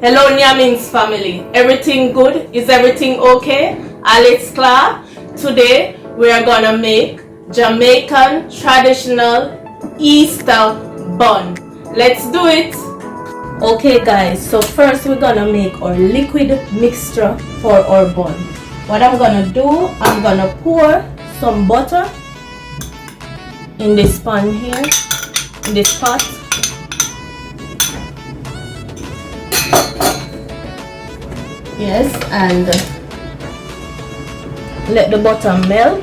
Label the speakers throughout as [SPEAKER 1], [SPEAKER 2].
[SPEAKER 1] Hello Nyamings family, everything good? Is everything okay? All is clear? Today we are gonna make Jamaican traditional Easter bun. Let's do it! Okay guys, so first we're gonna make our liquid mixture for our bun. What I'm gonna do, I'm gonna pour some butter in this pan here, in this pot. Yes, and let the butter melt.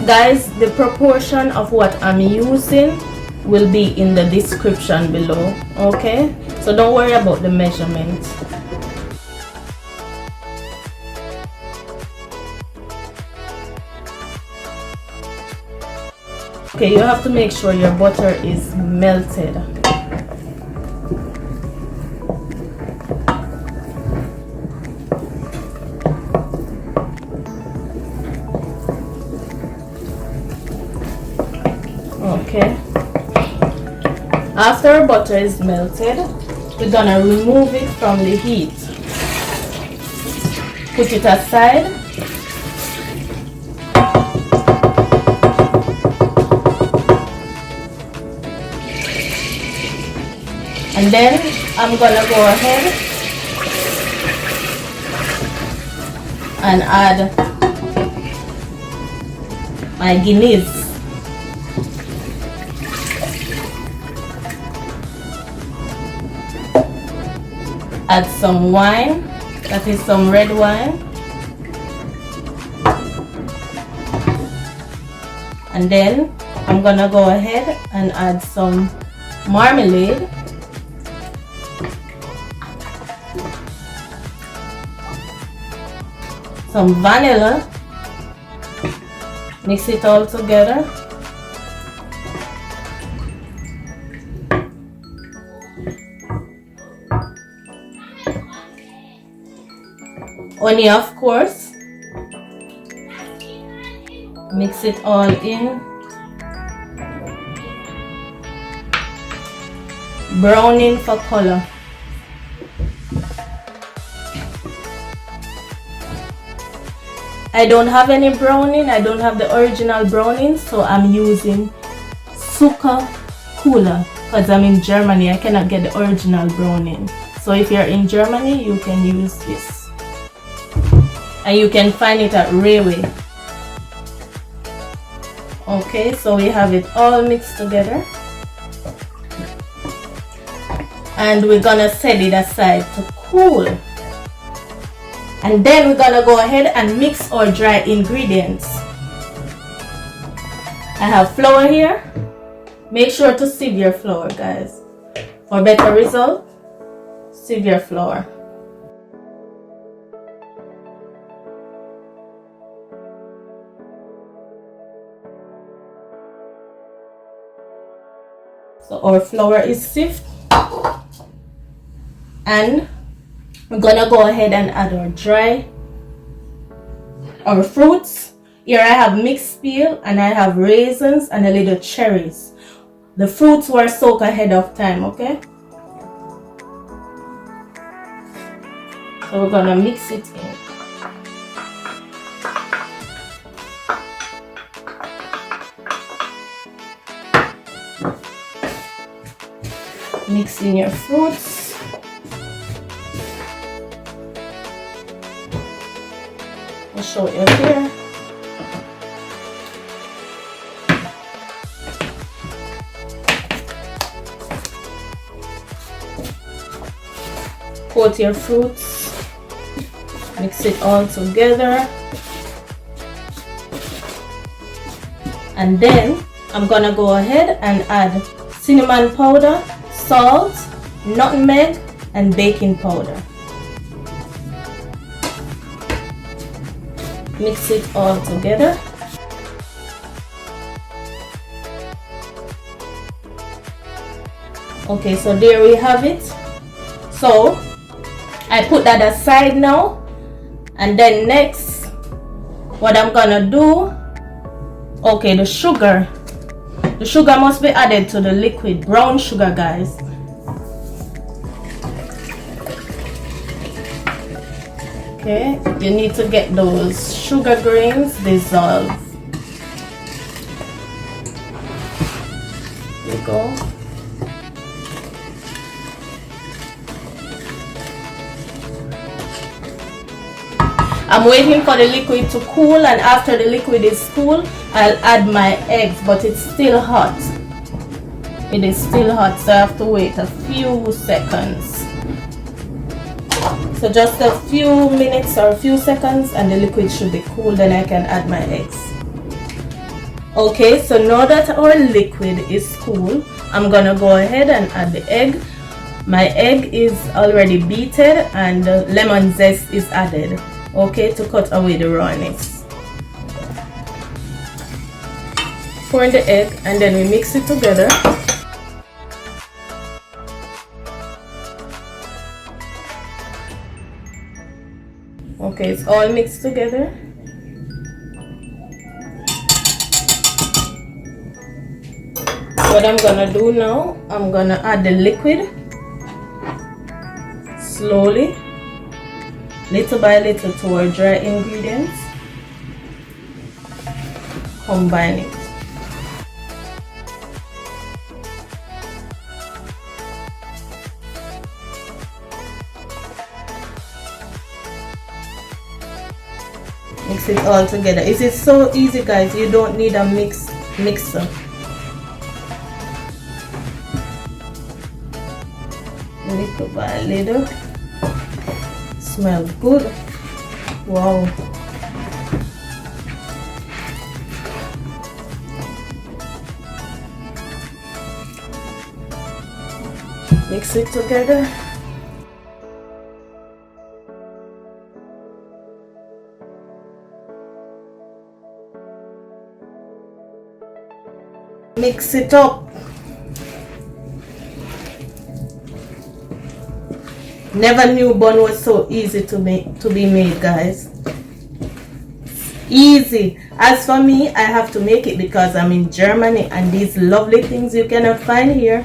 [SPEAKER 1] Guys, the proportion of what I'm using will be in the description below, okay? So don't worry about the measurement. Okay, you have to make sure your butter is melted. Okay. After our butter is melted, we're gonna remove it from the heat. Put it aside. And then I'm gonna go ahead and add my Guiness. Add some wine, that is some red wine, and then I'm gonna go ahead and add some marmalade, some vanilla, mix it all together. Honey, of course. Mix it all in. Browning for color. I don't have any browning. I don't have the original browning, so I'm using Zückerkulor because I'm in Germany. I cannot get the original browning. So if you're in Germany, you can use this. And you can find it at Railway. Okay, so we have it all mixed together. And we're gonna set it aside to cool. And then we're gonna go ahead and mix our dry ingredients. I have flour here. Make sure to sieve your flour, guys. For better result, sieve your flour. So our flour is sieved, and we're gonna go ahead and add our fruits. Here I have mixed peel, and I have raisins and a little cherries. The fruits were soaked ahead of time, okay? So we're gonna mix it in. Mix in your fruits. I'll show you here. Coat your fruits. Mix it all together. And then I'm gonna go ahead and add cinnamon powder, salt, nutmeg, and baking powder. Mix it all together. Okay, so there we have it. So I put that aside now, and then next what I'm gonna do, okay, the sugar must be added to the liquid. Brown sugar, guys. Okay, you need to get those sugar grains dissolved. There you go. I'm waiting for the liquid to cool, and after the liquid is cool, I'll add my eggs, but it's still hot. It is still hot, so I have to wait a few seconds. So just a few minutes or a few seconds and the liquid should be cool, then I can add my eggs. Okay, so now that our liquid is cool, I'm gonna go ahead and add the egg. My egg is already beaten and lemon zest is added. Okay, to cut away the rawness. Pour in the egg and then we mix it together. Okay, it's all mixed together. What I'm gonna do now, I'm gonna add the liquid slowly, little by little, to our dry ingredients. Combine it. Mix it all together. It is so easy, guys. You don't need a mixer. Little by little. Smells good. Wow. Mix it together. Mix it up. Never knew bun was so easy to be made, guys. Easy. As for me, I have to make it because I'm in Germany and these lovely things you cannot find here.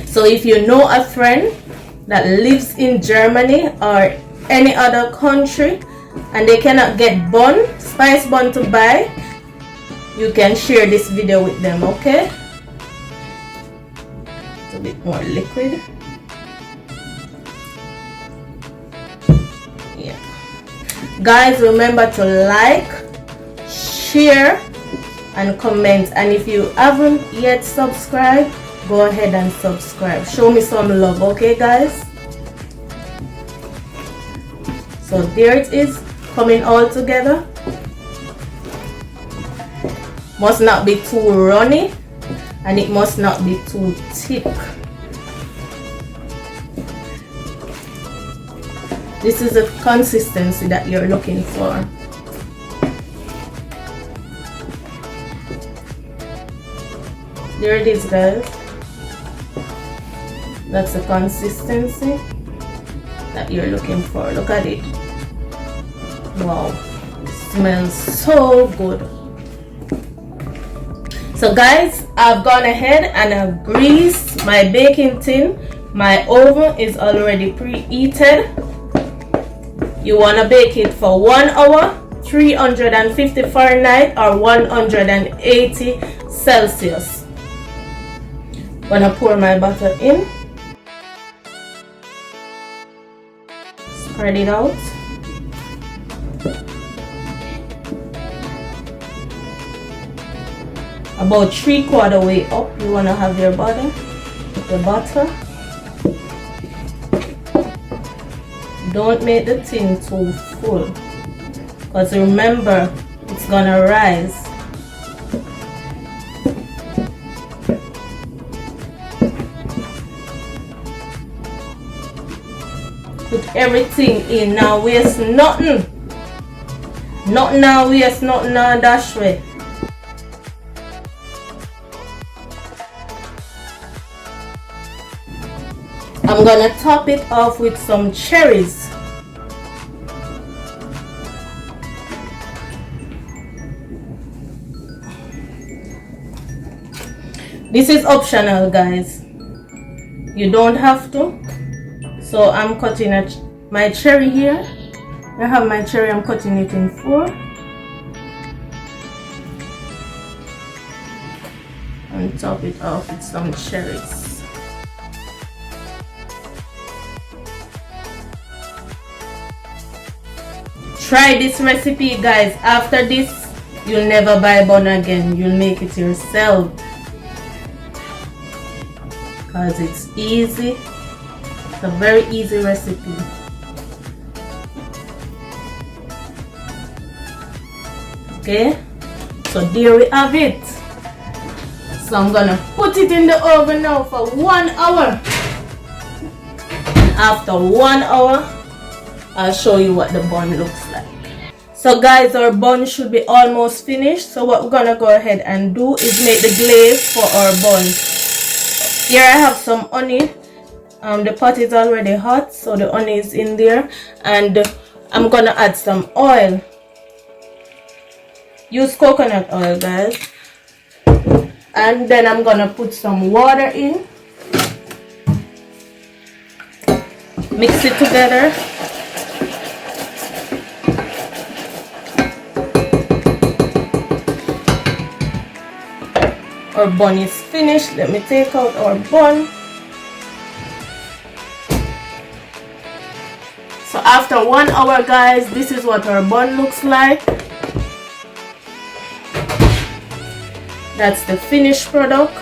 [SPEAKER 1] So if you know a friend that lives in Germany or any other country and they cannot get bun, spice bun to buy, you can share this video with them, okay? It's a bit more liquid. Yeah. Guys, remember to like, share, and comment. And if you haven't yet subscribed, go ahead and subscribe. Show me some love, okay, guys? So there it is, coming all together. Must not be too runny and it must not be too thick. This is the consistency that you're looking for. There it is, guys. That's the consistency that you're looking for. Look at it. Wow, it smells so good. So guys, I've gone ahead and I've greased my baking tin. My oven is already preheated. You want to bake it for 1 hour, 350 Fahrenheit or 180 Celsius. Gonna pour my butter in. Spread it out. About 3/4 way up, you want to have your butter. Don't make the tin too full, because remember, it's gonna rise. Put everything in. Now waste nothing. Nothing now waste, nothing now dash way. I'm gonna top it off with some cherries. This is optional, guys. You don't have to. So I'm cutting my cherry here. I have my cherry, I'm cutting it in 4. And top it off with some cherries. Try this recipe, guys. After this, you'll never buy bun again. You'll make it yourself. Because it's easy. It's a very easy recipe. Okay, so there we have it. So I'm gonna put it in the oven now for 1 hour. After 1 hour, I'll show you what the bun looks like. So guys, our bun should be almost finished. So what we're gonna go ahead and do is make the glaze for our bun. Here I have some honey. The pot is already hot, so the honey is in there, and I'm gonna add some oil. Use coconut oil, guys. And then I'm gonna put some water in. Mix it together. Our bun is finished. Let me take out our bun. So after 1 hour, guys, this is what our bun looks like. That's the finished product.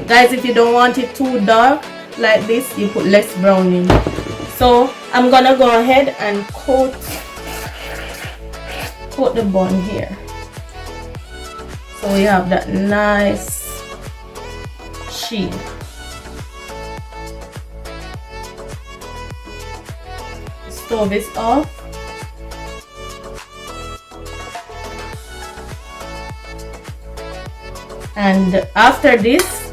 [SPEAKER 1] Guys, if you don't want it too dark like this, you put less brown in. So I'm gonna go ahead and coat the bun here. So we have that nice sheen. The stove is off. And after this,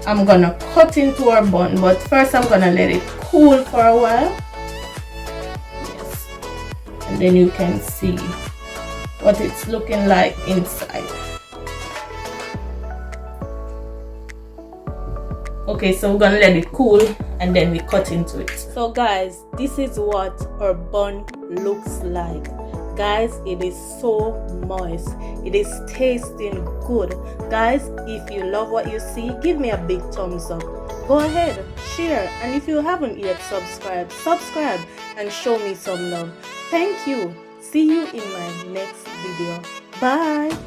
[SPEAKER 1] I'm gonna cut into our bun, but first I'm gonna let it cool for a while. Yes. And then you can see what it's looking like inside. Okay, so we're gonna let it cool and then we cut into it. So guys, this is what our bun looks like. Guys, it is so moist. It is tasting good. Guys, if you love what you see, give me a big thumbs up. Go ahead, share, and if you haven't yet subscribe and show me some love. Thank you. See you in my next video. Bye.